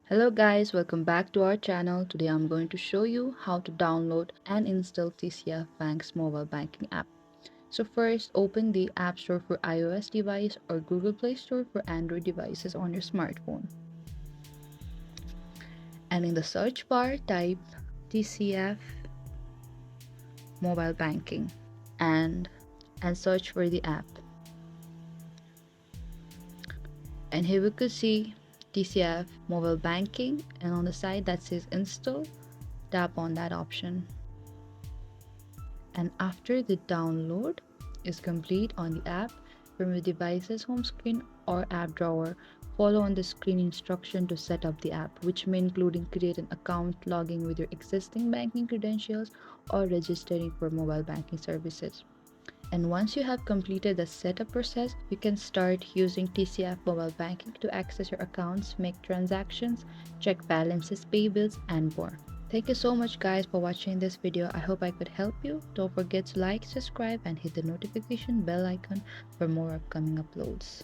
Hello guys, welcome back to our channel. Today I'm going to show you how to download and install TCF Bank's mobile banking app. So first, open the App Store for iOS device or Google Play Store for Android devices on your smartphone. And in the search bar, type TCF mobile banking and search for the app. And here we could see TCF mobile banking, and on the side that says install, tap on that option. And after the download is complete on the app, from the device's home screen or app drawer, follow on the screen instruction to set up the app, which may include create an account, logging with your existing banking credentials, or registering for mobile banking services. And once you have completed the setup process, you can start using TCF mobile banking to access your accounts, make transactions, check balances, pay bills, and more. Thank you so much guys for watching this video. I hope I could help you. Don't forget to like, subscribe, and hit the notification bell icon for more upcoming uploads.